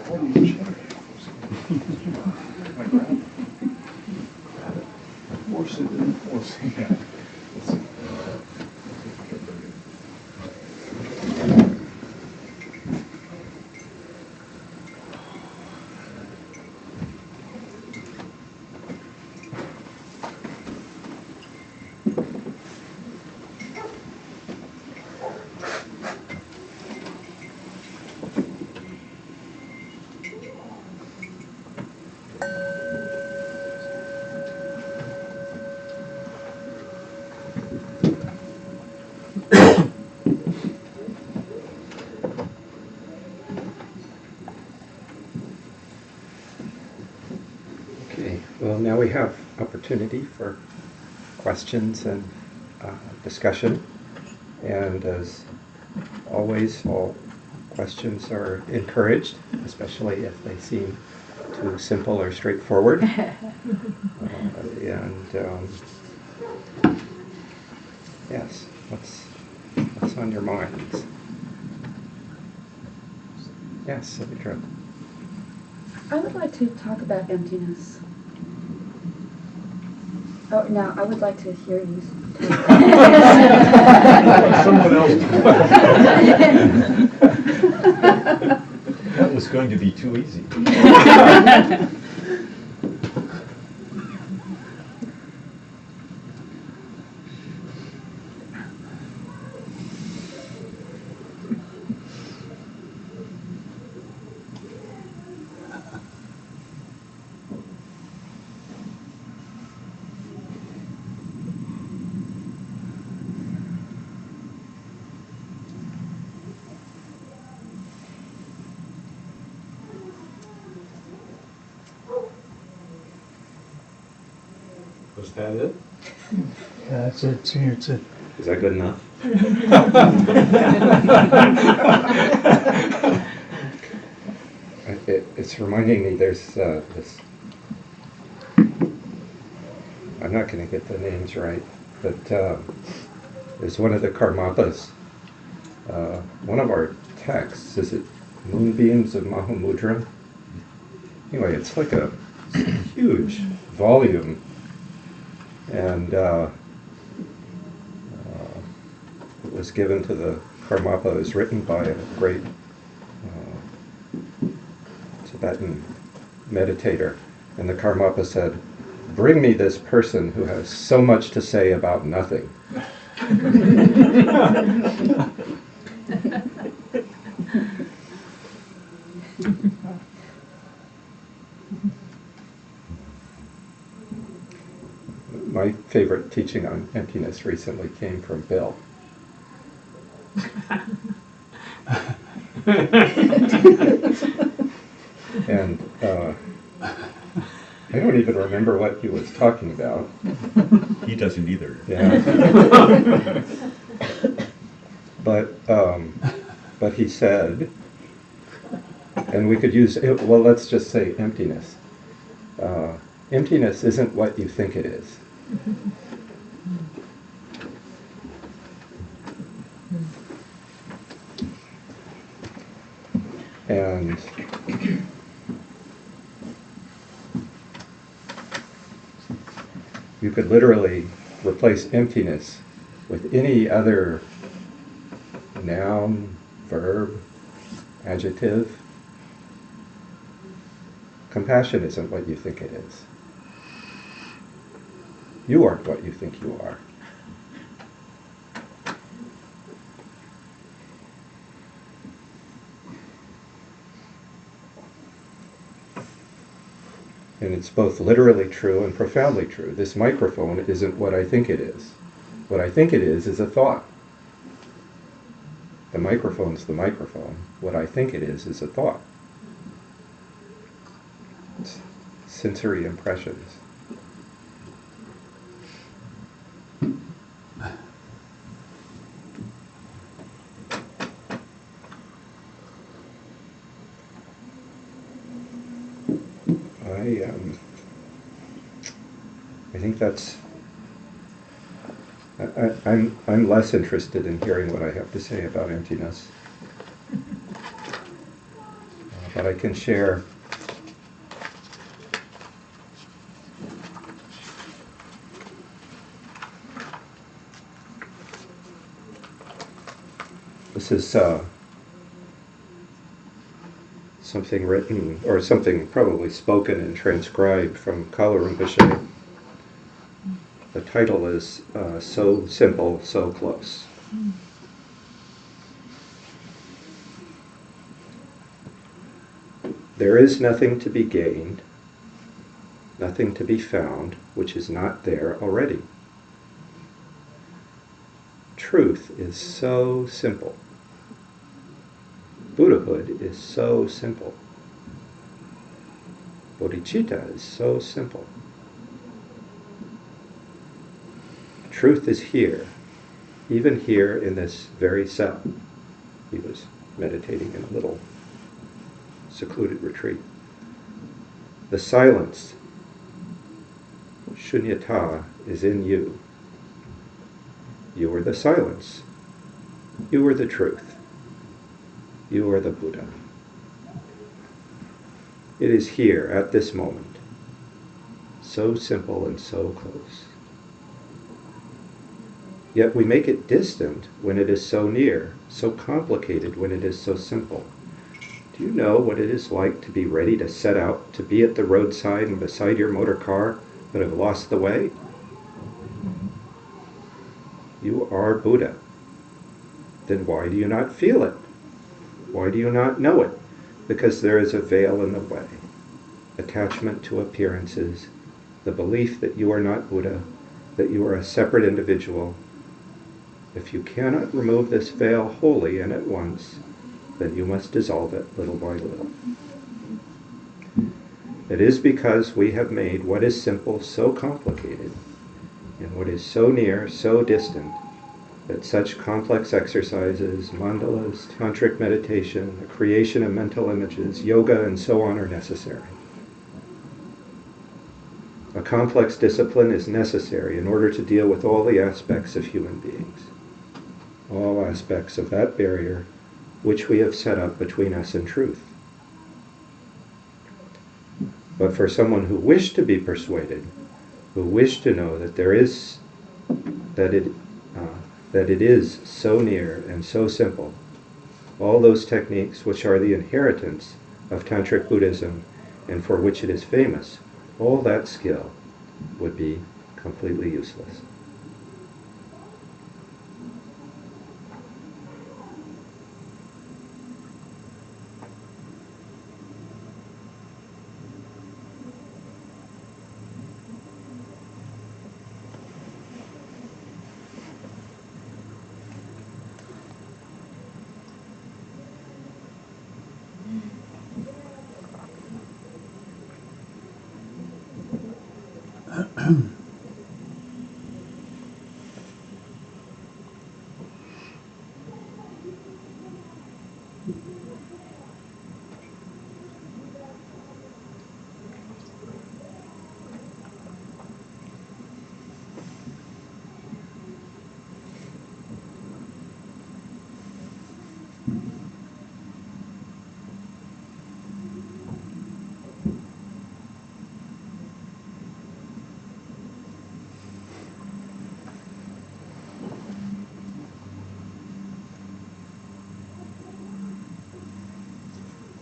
Force it and force it. Yeah. Let's see. Okay, well, now we have opportunity for questions and discussion. And as always, all questions are encouraged, especially if they seem too simple or straightforward. Yes, what's on your minds? Yes, Savitra. I would like to talk about emptiness. Oh, no, I would like to hear you talk. Someone else. That was going to be too easy. Was that it? Yeah, that's it. Senior, it's it. Is that good enough? It's reminding me there's this, I'm not going to get the names right, but there's one of the Karmapas, one of our texts, is it Moonbeams of Mahamudra? Anyway, it's like a huge volume, and it was given to the Karmapa. It was written by a great Tibetan meditator, and the Karmapa said, "Bring me this person who has so much to say about nothing." My favorite teaching on emptiness recently came from Bill. And I don't even remember what he was talking about. He doesn't either. Yeah. But he said, and we could use, well, let's just say emptiness. Emptiness isn't what you think it is. And you could literally replace emptiness with any other noun, verb, adjective. Compassion isn't what you think it is. You aren't what you think you are. And it's both literally true and profoundly true. This microphone isn't what I think it is. What I think it is a thought. The microphone's the microphone. What I think it is a thought. It's sensory impressions. I think that's. I'm less interested in hearing what I have to say about emptiness. but I can share this is something written, or something probably spoken and transcribed from Kala Rinpoche. The title is So Simple, So Close. There is nothing to be gained, nothing to be found, which is not there already. Truth is so simple. Buddhahood is so simple. Bodhicitta is so simple. Truth is here, even here in this very cell. He was meditating in a little secluded retreat. The silence, shunyata, is in you. You are the silence. You are the truth. You are the Buddha. It is here at this moment, so simple and so close. Yet we make it distant when it is so near, so complicated when it is so simple. Do you know what it is like to be ready to set out, to be at the roadside and beside your motor car, but have lost the way? You are Buddha. Then why do you not feel it? Why do you not know it? Because there is a veil in the way. Attachment to appearances, the belief that you are not Buddha, that you are a separate individual. If you cannot remove this veil wholly and at once, then you must dissolve it little by little. It is because we have made what is simple so complicated, and what is so near so distant, that such complex exercises, mandalas, tantric meditation, the creation of mental images, yoga, and so on are necessary. A complex discipline is necessary in order to deal with all the aspects of human beings, all aspects of that barrier which we have set up between us and truth. But for someone who wished to be persuaded, who wished to know that that it is so near and so simple, all those techniques which are the inheritance of Tantric Buddhism and for which it is famous, all that skill would be completely useless.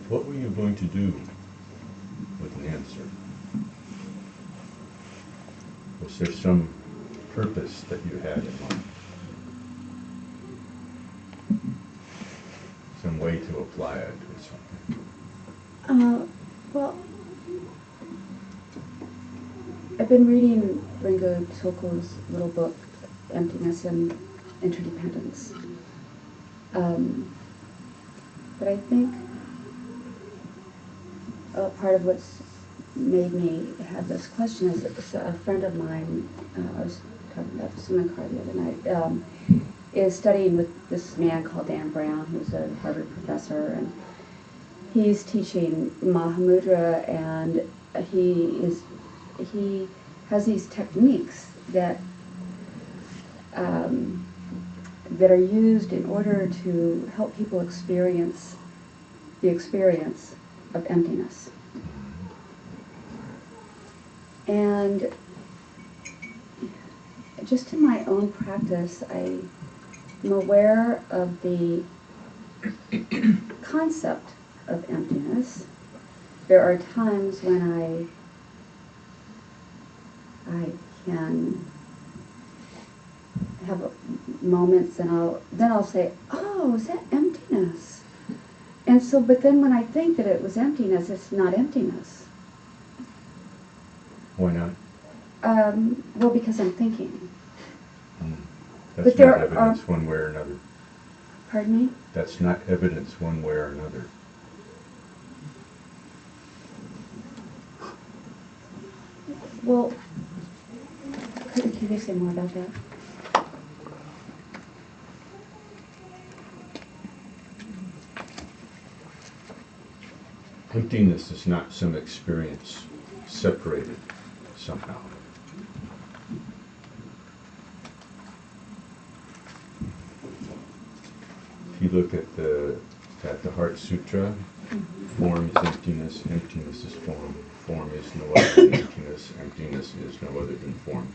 What were you going to do with the answer? Was there some purpose that you had in mind? Some way to apply it or something? Well, I've been reading Ringo Tulku's little book, Emptiness and Interdependence. But I think part of what's made me have this question is a friend of mine, I was talking about this in the car the other night, is studying with this man called Dan Brown, who's a Harvard professor, and he's teaching Mahamudra, and he has these techniques that that are used in order to help people experience the experience of emptiness. And just in my own practice, I'm aware of the concept of emptiness. There are times when I can have moments, and then I'll say, "Oh, is that emptiness?" And so, but then when I think that it was emptiness, it's not emptiness. Why not? Well, because I'm thinking. That's But there not evidence one way or another. Pardon me? That's not evidence one way or another. Well, can you say more about that? Emptiness is not some experience separated somehow. If you look at the Heart Sutra, form is emptiness, emptiness is form. Form is no other than emptiness, emptiness is no other than form.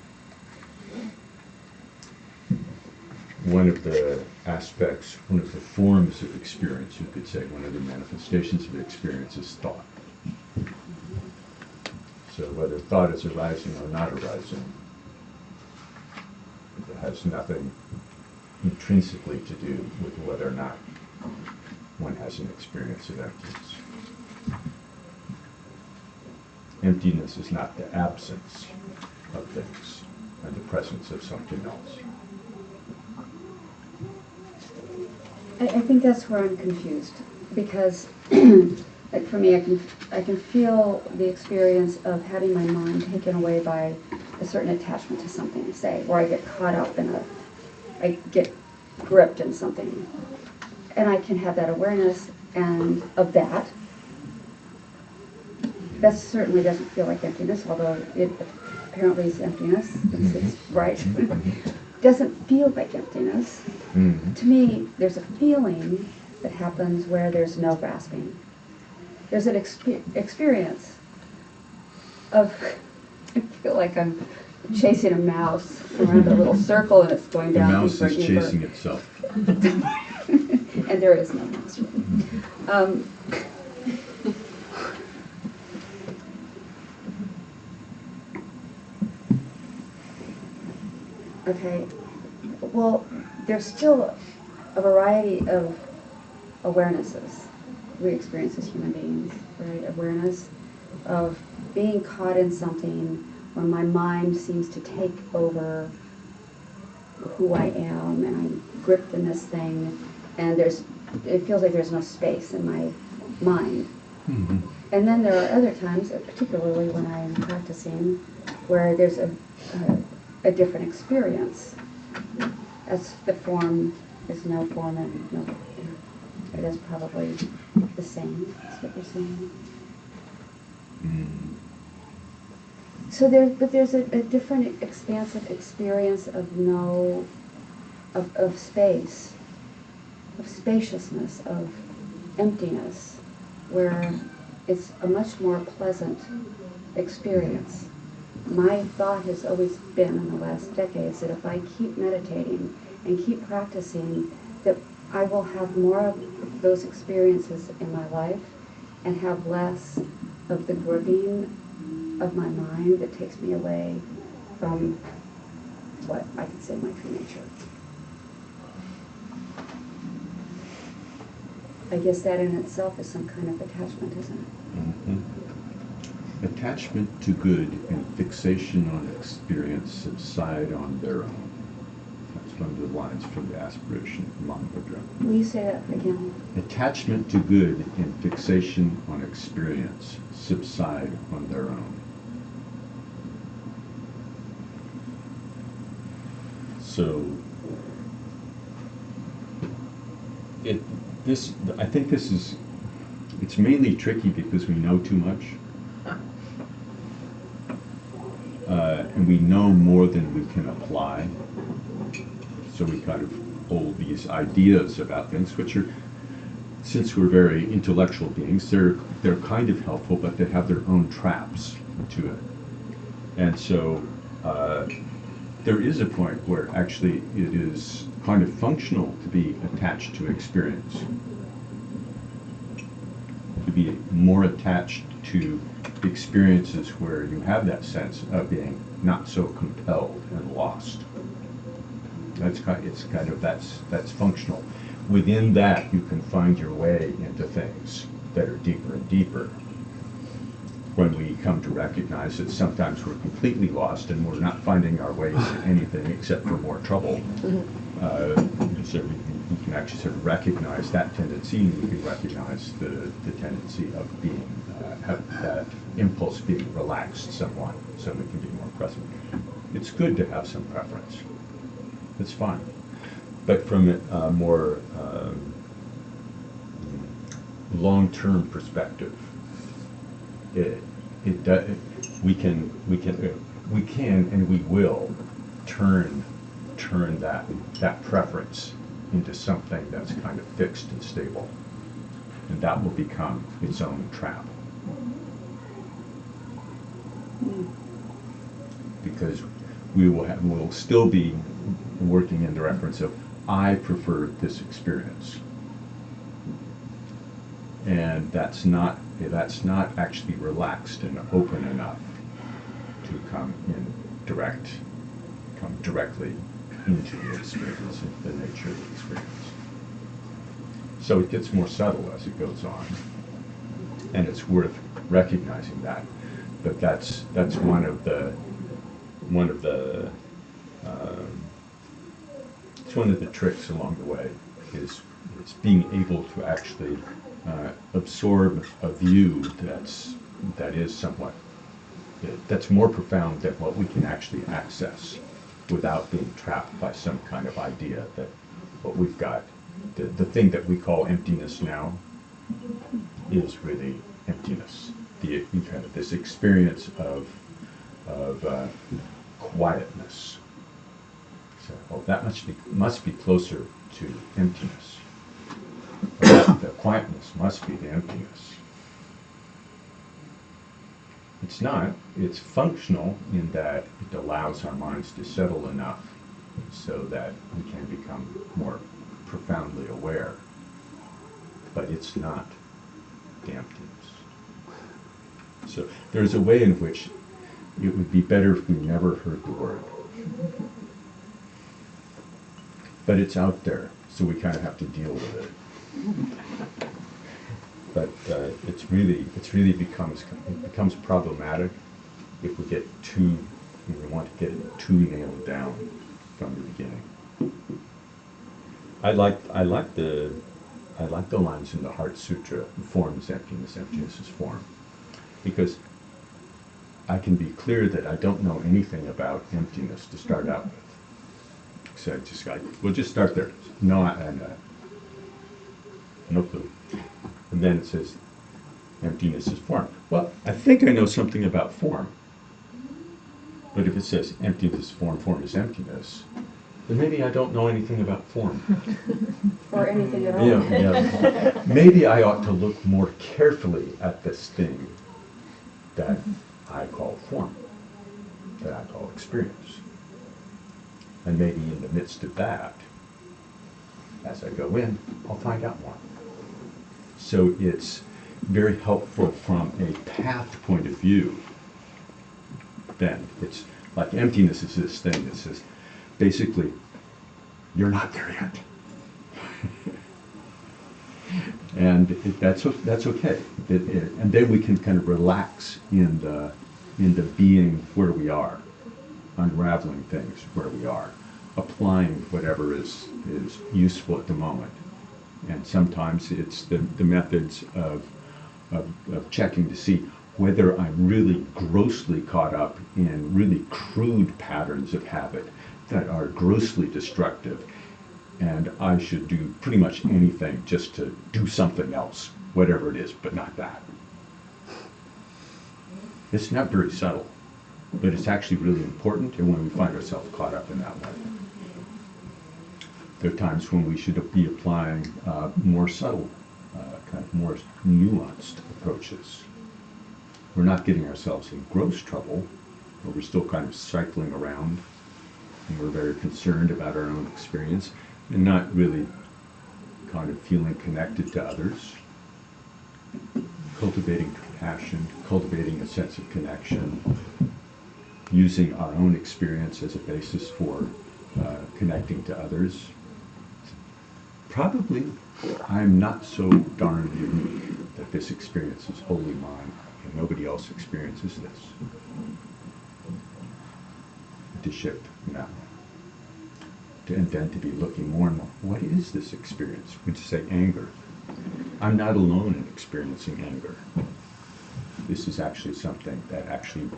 One of the aspects, one of the forms of experience, you could say, one of the manifestations of experience is thought. So whether thought is arising or not arising, it has nothing intrinsically to do with whether or not one has an experience of emptiness. Emptiness is not the absence of things and the presence of something else. I think that's where I'm confused, because like for me, I can feel the experience of having my mind taken away by a certain attachment to something, say, or I get caught up in I get gripped in something, and I can have that awareness and of that. That certainly doesn't feel like emptiness, although it apparently is emptiness. It's right. Doesn't feel like emptiness. Mm-hmm. To me, there's a feeling that happens where there's no grasping. There's an experience of, I feel like I'm chasing a mouse around a little circle and it's going The down mouse deeper and is deeper. chasing itself. And there is no mouse really. Okay, well, there's still a variety of awarenesses we experience as human beings, right? Awareness of being caught in something when my mind seems to take over who I am and I'm gripped in this thing and it feels like there's no space in my mind. Mm-hmm. And then there are other times, particularly when I'm practicing, where there's a different experience. As the form is no form and no, it is probably the same. That's what you're saying. Mm. So there's a different expansive experience of of space, of spaciousness, of emptiness, where it's a much more pleasant experience. My thought has always been in the last decades that if I keep meditating and keep practicing, that I will have more of those experiences in my life and have less of the gripping of my mind that takes me away from what I could say my true nature. I guess that in itself is some kind of attachment, isn't it? Mm-hmm. Attachment to good and fixation on experience subside on their own. That's one of the lines from the Aspiration of Manmudra. Will you say that again? Attachment to good and fixation on experience subside on their own. So, I think it's mainly tricky because we know too much. And we know more than we can apply. So we kind of hold these ideas about things, which are since we're very intellectual beings, they're kind of helpful, but they have their own traps to it. And so there is a point where actually it is kind of functional to be attached to experience, to be more attached to experiences where you have that sense of being not so compelled and lost. That's functional. Within that, you can find your way into things that are deeper and deeper. When we come to recognize that sometimes we're completely lost and we're not finding our way to anything except for more trouble, so we can actually sort of recognize that tendency, and we can recognize the tendency of being, have that impulse being relaxed somewhat, so we can be more present. It's good to have some preference. It's fine. But from a more long-term perspective, we can and we will turn that preference into something that's kind of fixed and stable, and that will become its own trap. Because we'll still be working in the reference of, I prefer this experience, and that's not actually relaxed and open enough to come directly into the experience, into the nature of the experience. So it gets more subtle as it goes on, and it's worth recognizing that. But that's one of the it's one of the tricks along the way, is being able to actually absorb a view that is somewhat, that's more profound than what we can actually access without being trapped by some kind of idea that what we've got, the thing that we call emptiness now, is really emptiness. The kind of this experience of quietness. So, oh, that must be closer to emptiness. The quietness must be the emptiness. It's not. It's functional in that it allows our minds to settle enough so that we can become more profoundly aware. But it's not the emptiness. So there's a way in which it would be better if we never heard the word. But it's out there, so we kind of have to deal with it. But it really becomes problematic if we want to get it too nailed down from the beginning. I like the lines in the Heart Sutra, form is emptiness, emptiness is form, because I can be clear that I don't know anything about emptiness to start out with. So we'll just start there. No clue. And then it says, emptiness is form. Well, I think I know something about form. But if it says emptiness is form, form is emptiness, then maybe I don't know anything about form. Or anything at all. Yeah. Maybe I ought to look more carefully at this thing that I call form, that I call experience. And maybe in the midst of that, as I go in, I'll find out more. So it's very helpful from a path point of view. Then it's like emptiness is this thing that says, basically, you're not there yet. And that's okay. And then we can kind of relax in the being where we are, unraveling things where we are, applying whatever is useful at the moment. And sometimes it's the methods of checking to see whether I'm really grossly caught up in really crude patterns of habit that are grossly destructive, and I should do pretty much anything just to do something else, whatever it is, but not that. It's not very subtle, but it's actually really important, and when we find ourselves caught up in that way. There are times when we should be applying more subtle kind of more nuanced approaches. We're not getting ourselves in gross trouble, but we're still kind of cycling around, and we're very concerned about our own experience, and not really kind of feeling connected to others, cultivating compassion, cultivating a sense of connection, using our own experience as a basis for connecting to others. Probably I'm not so darn unique that this experience is wholly mine and nobody else experiences this. To shift now. And then to be looking more and more, what is this experience? Would you say anger? I'm not alone in experiencing anger. This is actually something that actually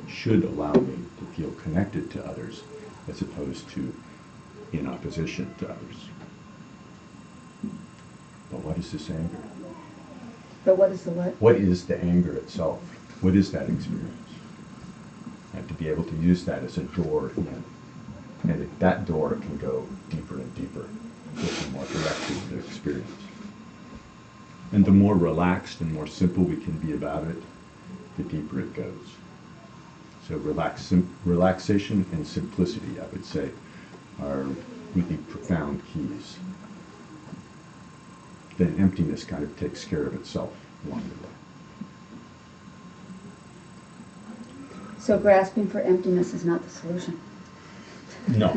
should allow me to feel connected to others as opposed to in opposition to others. But what is this anger? But what is the what? What is the anger itself? What is that experience? And to be able to use that as a door in. And that door can go deeper and deeper, looking more directly at the experience. And the more relaxed and more simple we can be about it, the deeper it goes. So relaxation and simplicity, I would say, are really profound keys. Then emptiness kind of takes care of itself along the way. So grasping for emptiness is not the solution. No.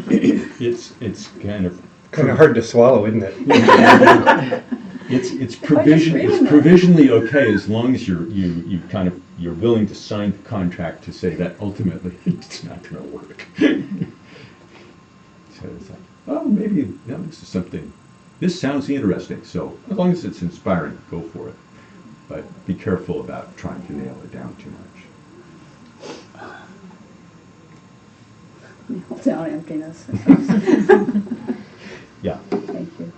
It's kind of hard to swallow, isn't it? it's provisionally okay as long as you're willing to sign the contract to say that ultimately it's not going to work. So it's like, oh, maybe this is something. This sounds interesting. So as long as it's inspiring, go for it. But be careful about trying to nail it down too much. Nail down emptiness. Yeah. Thank you.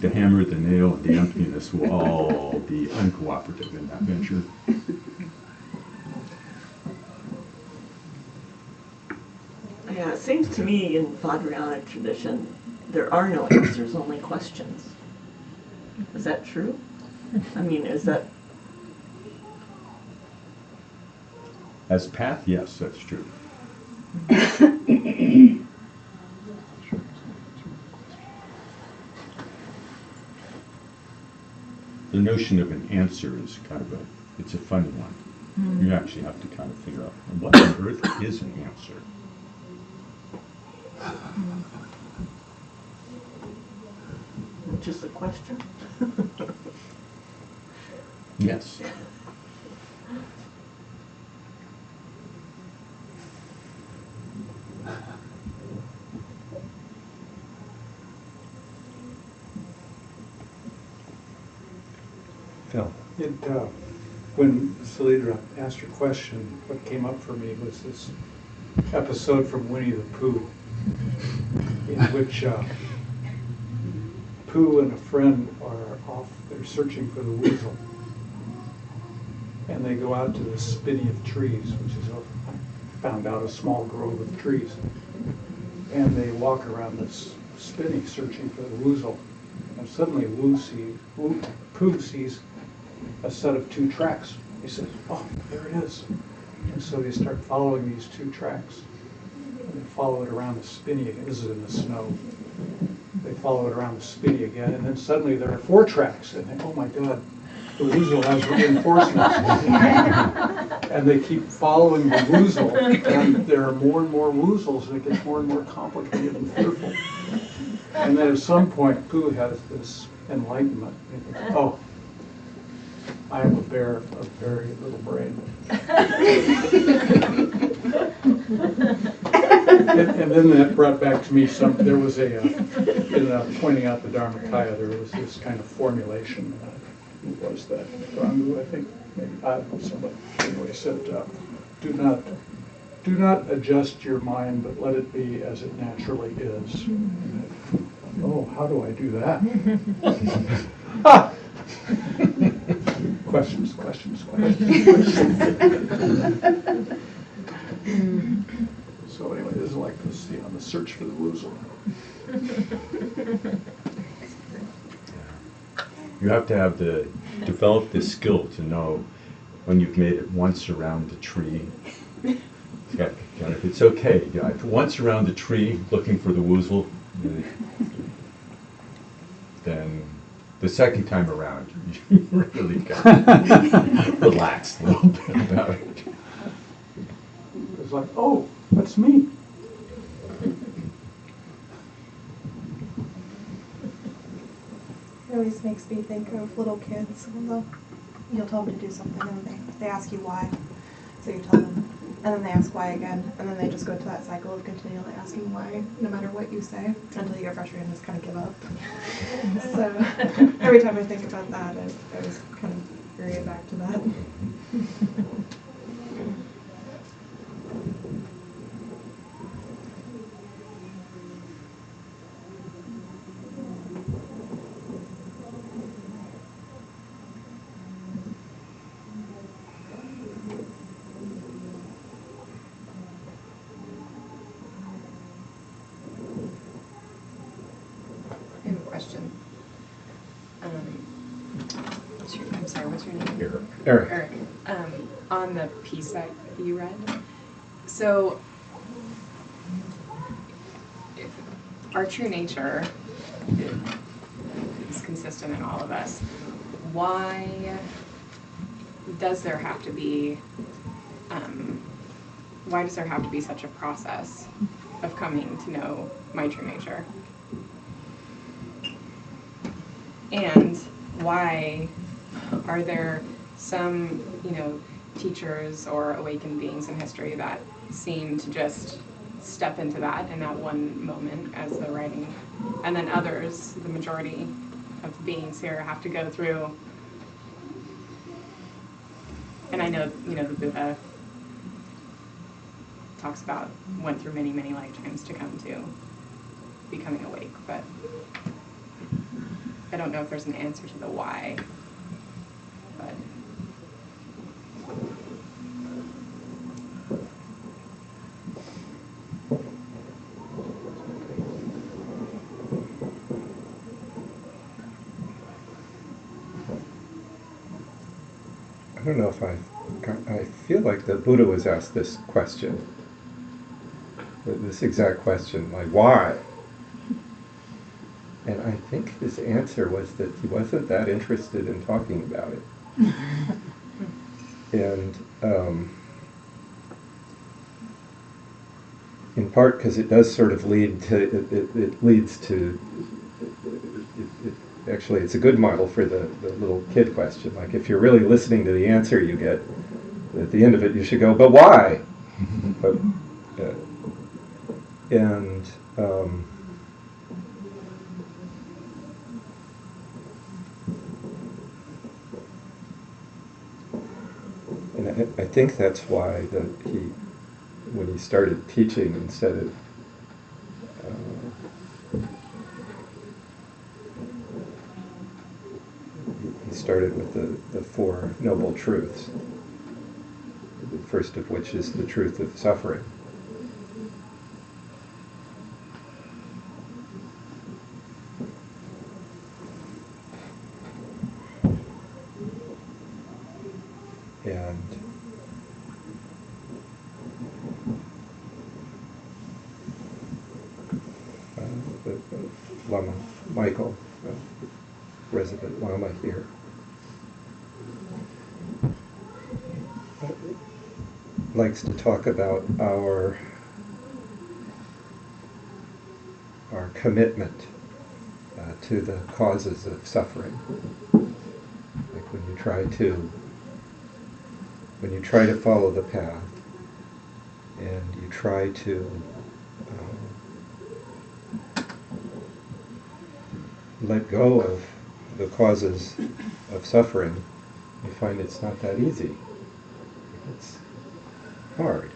The hammer, the nail, and the emptiness will all be uncooperative in that venture. Yeah, it seems to me in Vajrayana tradition, there are no answers, only questions. Is that true? I mean, is that... As path, yes, that's true. The notion of an answer is kind of it's a funny one. You actually have to kind of figure out what on earth is an answer. Just a question? Yes. Phil. When Salidra asked her question, what came up for me was this episode from Winnie the Pooh, in which Pooh and a friend are off, they're searching for the weasel. And they go out to the spinney of trees, which is, I found out, a small grove of trees. And they walk around this spinney searching for the weasel. And suddenly Pooh sees a set of 2 tracks. He says, oh, there it is. And so they start following these 2 tracks. And they follow it around the spinney again. This is in the snow. They follow it around the spinney again, and then suddenly there are 4 tracks. And they, oh my God, the weasel has reinforcements. And they keep following the weasel, and there are more and more woozles, and it gets more and more complicated and fearful. And then at some point, Pooh has this enlightenment. He thinks, oh, I am a bear of very little brain. And then that brought back to me there was in pointing out the Dharmakaya, there was this kind of formulation. Who was that? Rangu, I think. Maybe somebody anyway said, do not adjust your mind, but let it be as it naturally is. Oh, how do I do that? Questions. So anyway, this is like this, the search for the woozle. You have to have develop the skill to know when you've made it once around the tree. It's okay. Once around the tree looking for the woozle, then the second time around, you really got to relax a little bit about it. It's like, oh, that's me. It always makes me think of little kids when you'll tell them to do something and they ask you why. So you tell them, and then they ask why again, and then they just go to that cycle of continually asking why, no matter what you say, until you get frustrated and just kind of give up. So every time I think about that, I always kind of bring it back to that. I have a question. I'm sorry, what's your name? Erik. Erik. On the piece that you read, so if our true nature is consistent in all of us, why does there have to be such a process of coming to know my true nature? And why are there some, teachers or awakened beings in history that seem to just step into that in that one moment as they're writing, and then others, the majority of beings here, have to go through? And I know, the Buddha talks about went through many, many lifetimes to come to becoming awake, but I don't know if there's an answer to the why, but I don't know if I feel like the Buddha was asked this question, this exact question, like why? And I think his answer was that he wasn't that interested in talking about it. And in part because it does sort of lead to, it leads to, actually it's a good model for the little kid question. Like if you're really listening to the answer you get, at the end of it you should go, but why? But, and I think that's why when he started teaching, instead of he started with the Four Noble Truths, the first of which is the truth of suffering. And Lama Michael, resident Lama here, likes to talk about our commitment to the causes of suffering. Like when you try to follow the path and you try to let go of the causes of suffering, you find it's not that easy. It's hard.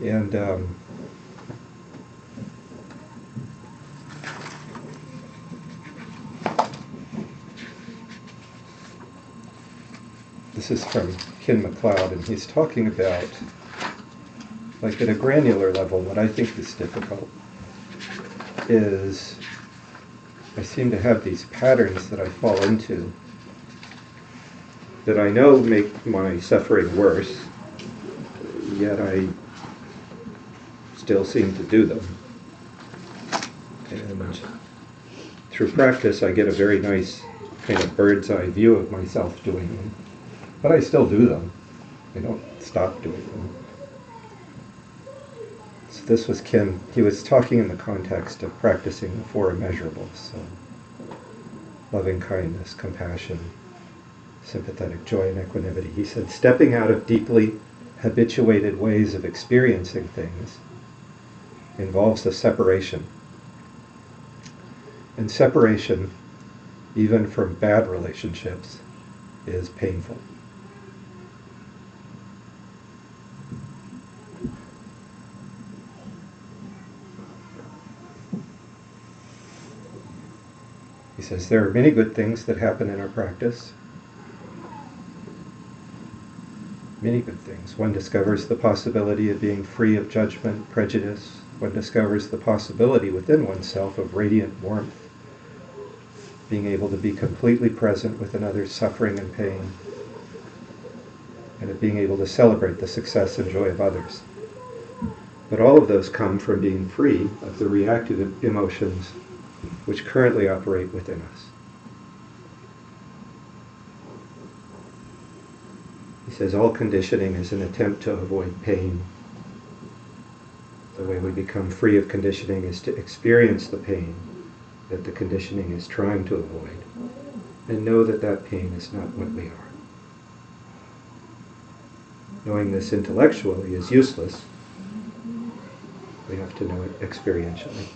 And this is from Ken MacLeod, and he's talking about, like at a granular level, what I think is difficult is I seem to have these patterns that I fall into that I know make my suffering worse, yet I still seem to do them. And through practice, I get a very nice kind of bird's eye view of myself doing them. But I still do them. I don't stop doing them. So this was Kim. He was talking in the context of practicing the four immeasurables. So loving kindness, compassion, sympathetic joy, and equanimity. He said, stepping out of deeply habituated ways of experiencing things involves a separation. And separation, even from bad relationships, is painful. He says, there are many good things that happen in our practice. Many good things. One discovers the possibility of being free of judgment, prejudice. One discovers the possibility within oneself of radiant warmth, being able to be completely present with another's suffering and pain, and of being able to celebrate the success and joy of others. But all of those come from being free of the reactive emotions which currently operate within us. He says all conditioning is an attempt to avoid pain. The way we become free of conditioning is to experience the pain that the conditioning is trying to avoid, and know that that pain is not what we are. Knowing this intellectually is useless. We have to know it experientially.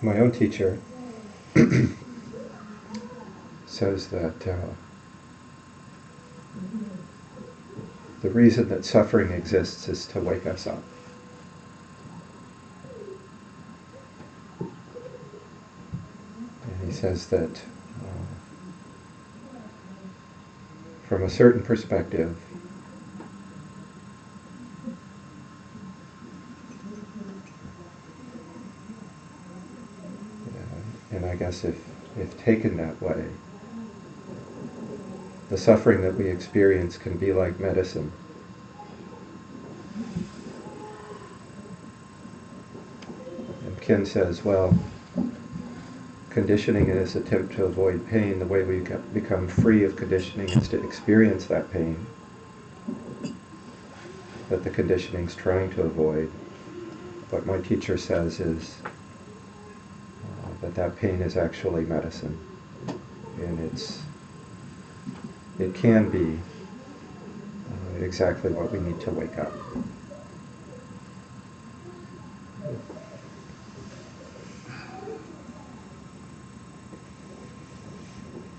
My own teacher says that the reason that suffering exists is to wake us up. And he says that from a certain perspective, and I guess if taken that way, the suffering that we experience can be like medicine. And Ken says, well, conditioning is an attempt to avoid pain. The way we become free of conditioning is to experience that pain that the conditioning is trying to avoid. What my teacher says is that pain is actually medicine, and it can be exactly what we need to wake up.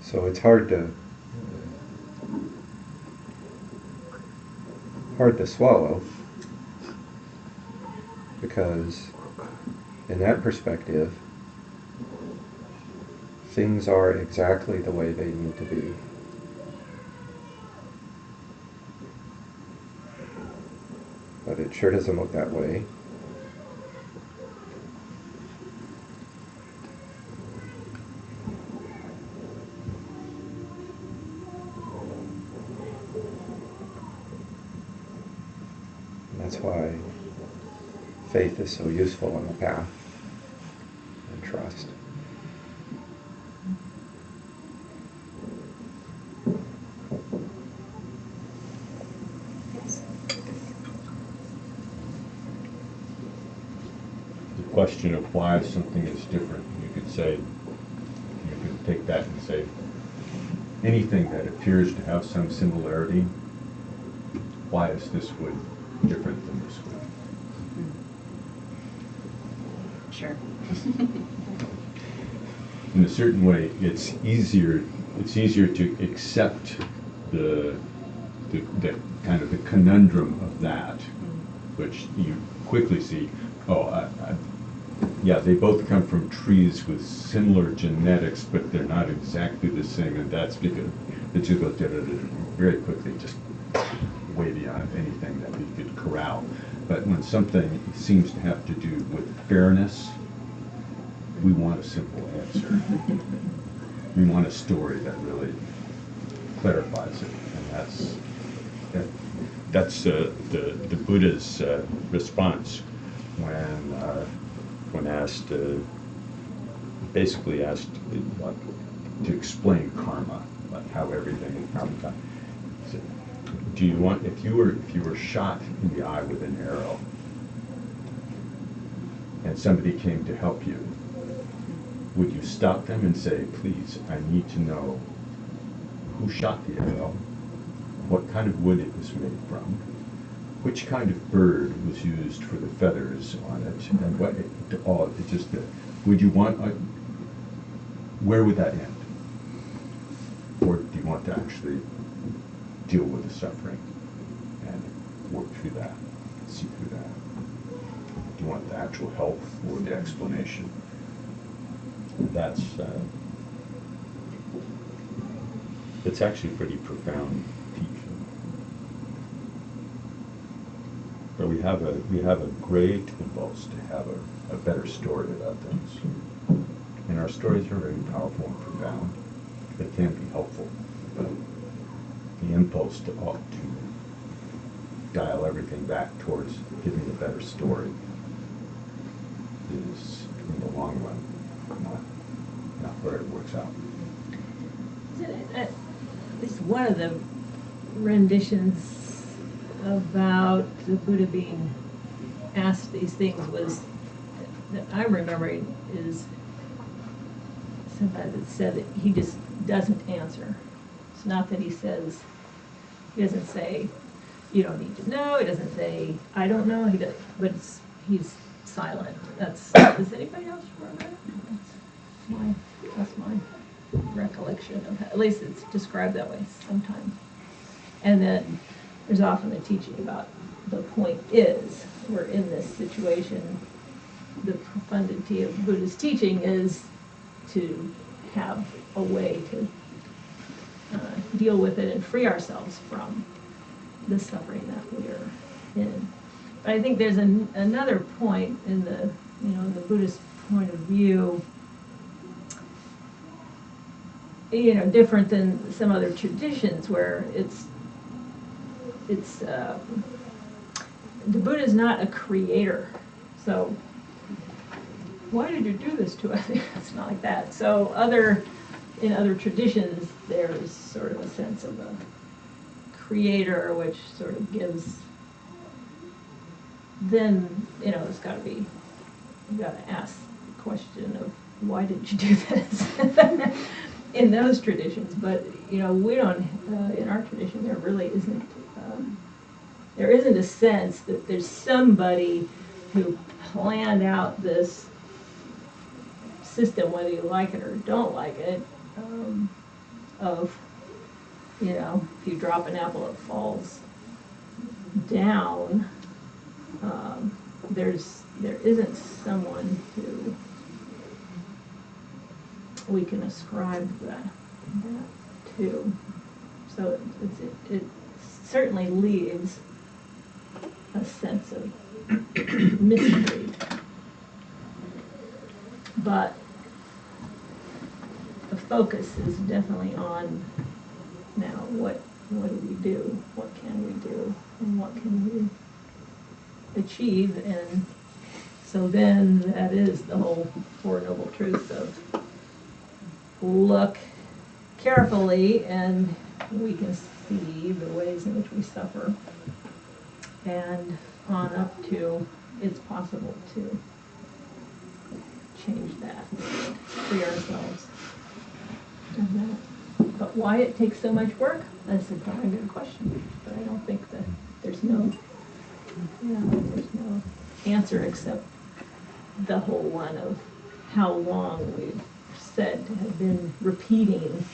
So it's hard to swallow, because in that perspective, things are exactly the way they need to be. But it sure doesn't look that way. And that's why faith is so useful on the path, and trust. The question of why something is different, you could take that and say, anything that appears to have some similarity, why is this wood different than this wood? Sure. In a certain way, it's easier to accept the kind of the conundrum of that, which you quickly see, Yeah, they both come from trees with similar genetics, but they're not exactly the same, and that's because it just goes very quickly, just way beyond anything that we could corral. But when something seems to have to do with fairness, we want a simple answer. We want a story that really clarifies it, and that's the Buddha's response when asked, basically asked like, to explain karma, like how everything is karma. He said, do you want, if you were shot in the eye with an arrow, and somebody came to help you, would you stop them and say, please, I need to know who shot the arrow, what kind of wood it was made from, which kind of bird was used for the feathers on it, and what would you want, where would that end? Or do you want to actually deal with the suffering and work through that, see through that? Do you want the actual help or the explanation? That's it's actually pretty profound teaching. But we have a great impulse to have a better story about things. And our stories are very powerful and profound. They can be helpful. But the impulse to dial everything back towards giving a better story is, in the long run, not where it works out. At least one of the renditions about the Buddha being asked these things was, that I'm remembering, is somebody that said that he just doesn't answer. It's not that he doesn't say, you don't need to know, he doesn't say, I don't know, but he's silent. Does anybody else remember that? That's my recollection of it. At least it's described that way sometimes. And then there's often a teaching about the point is, we're in this situation, the profundity of Buddha's teaching is to have a way to deal with it and free ourselves from the suffering that we are in. But I think there's another point in the Buddhist point of view, different than some other traditions where the Buddha is not a creator. So why did you do this to us? It's not like that. So in other traditions, there's sort of a sense of a creator, which sort of gives, then, it's got to be, you got to ask the question of, why did you do this? In those traditions. But, we don't, in our tradition, there really isn't, there isn't a sense that there's somebody who planned out this system, whether you like it or don't like it, of, if you drop an apple, it falls down. There isn't someone who we can ascribe that to. So it certainly leaves a sense of mystery. But the focus is definitely on now what do we do? What can we do? And what can we achieve? And so then that is the whole Four Noble Truths of look carefully and we can see the ways in which we suffer, and on up to it's possible to change that, free ourselves of that. But why it takes so much work, that's a very good question. But I don't think that there's no answer except the whole one of how long we've said to have been repeating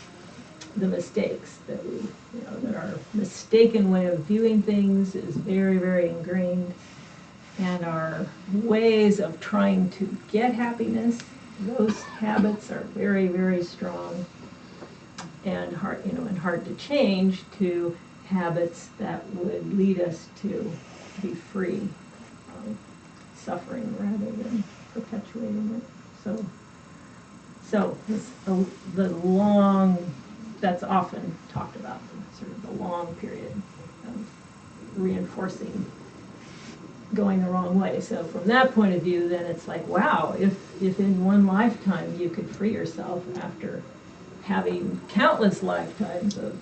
the mistakes that that our mistaken way of viewing things is very, very ingrained, and our ways of trying to get happiness, those habits are very, very strong and hard, and hard to change to habits that would lead us to be free of suffering rather than perpetuating it. So the long, that's often talked about, sort of the long period of reinforcing going the wrong way. So from that point of view, then it's like, wow, if in one lifetime you could free yourself after having countless lifetimes of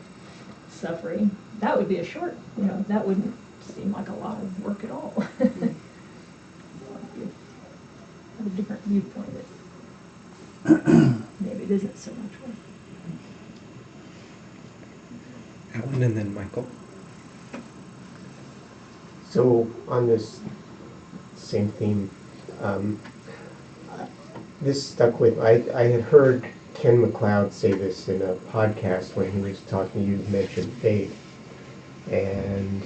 suffering, that would be a short, that wouldn't seem like a lot of work at all. If you have a different viewpoint, maybe it isn't so much work. Alan and then Michael. So on this same theme, this stuck with, I had heard Ken McLeod say this in a podcast when he was talking, you mentioned faith, and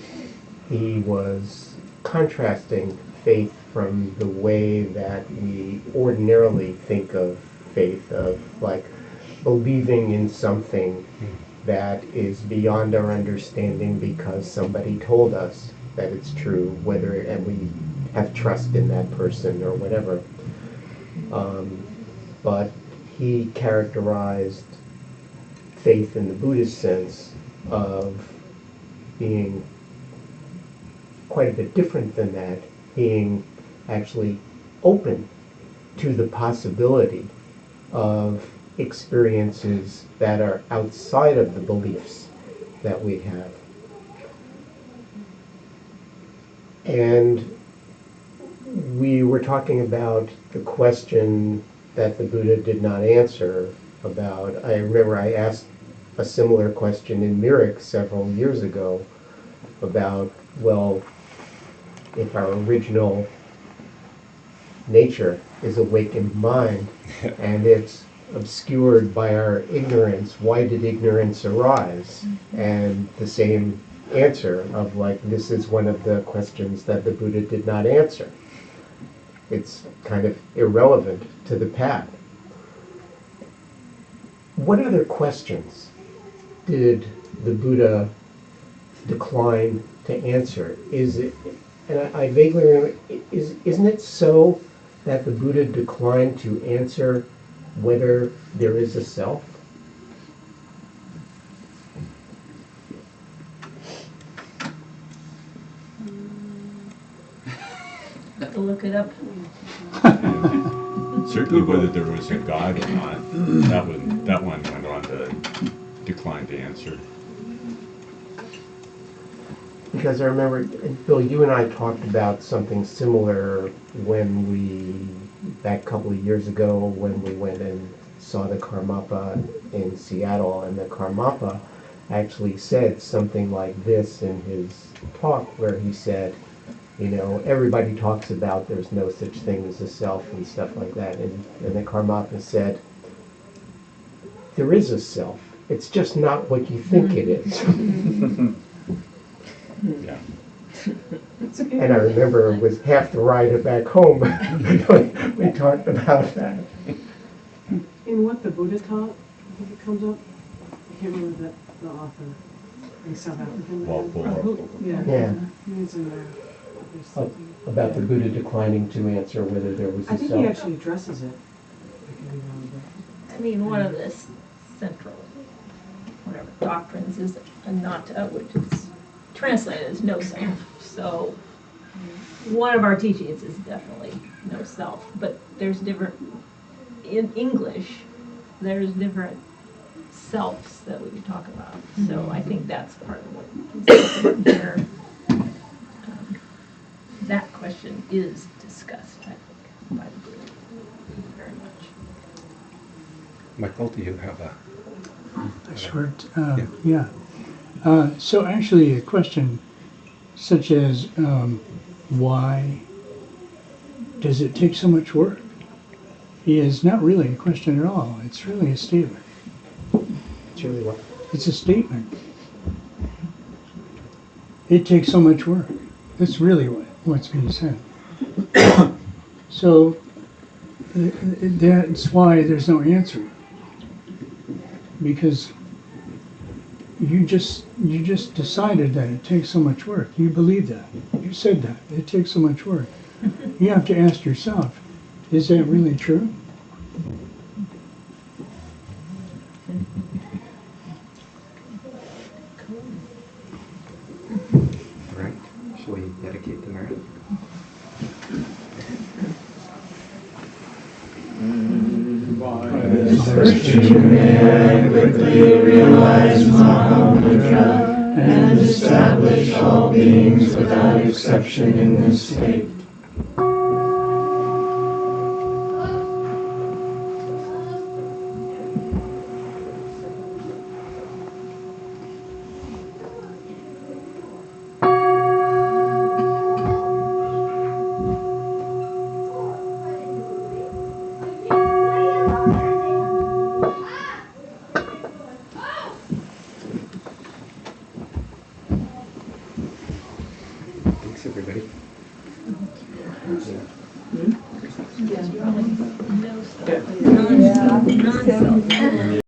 he was contrasting faith from the way that we ordinarily think of faith, of like believing in something that is beyond our understanding because somebody told us that it's true, and we have trust in that person or whatever. But he characterized faith in the Buddhist sense of being quite a bit different than that, being actually open to the possibility of experiences that are outside of the beliefs that we have. And we were talking about the question that the Buddha did not answer about, I remember I asked a similar question in Mirek several years ago about, well, if our original nature is awakened mind and it's obscured by our ignorance, why did ignorance arise? And the same answer of like, this is one of the questions that the Buddha did not answer. It's kind of irrelevant to the path. What other questions did the Buddha decline to answer? Is it, and I vaguely remember, isn't it so that the Buddha declined to answer whether there is a self? Have to look it up. Certainly whether there was a God or not, that one went on to decline to answer. Because I remember, Bill, you and I talked about something similar back a couple of years ago, when we went and saw the Karmapa in Seattle, and the Karmapa actually said something like this in his talk, where he said, everybody talks about there's no such thing as a self and stuff like that, and the Karmapa said, there is a self, it's just not what you think it is. Yeah. And I remember it was half the ride back home. We talked about that. In what the Buddha taught, I think it comes up. I can't remember the author. In South African. Walpole. Yeah. It's in there. There's something. About the Buddha declining to answer whether there was a I think self. he actually addresses it. I could be wrong, I mean, one of the central, doctrines is anatta, which is translated as no self. So one of our teachings is definitely no self, but there's different, in English, there's different selves that we can talk about. So I think that's part of what is here. That question is discussed, I think, by the group very much. Michael, do you have a... Short, yeah. So actually a question such as, why does it take so much work, is not really a question at all. It's really a statement. It's really what? It's a statement. It takes so much work. That's really what's being said. So that's why there's no answer. Because you just decided that it takes so much work. You believe that. You said that. It takes so much work. You have to ask yourself, is that really true? All right, shall we dedicate the merit? And establish all beings without exception in this state. Thanks, everybody. No stuff. Yeah.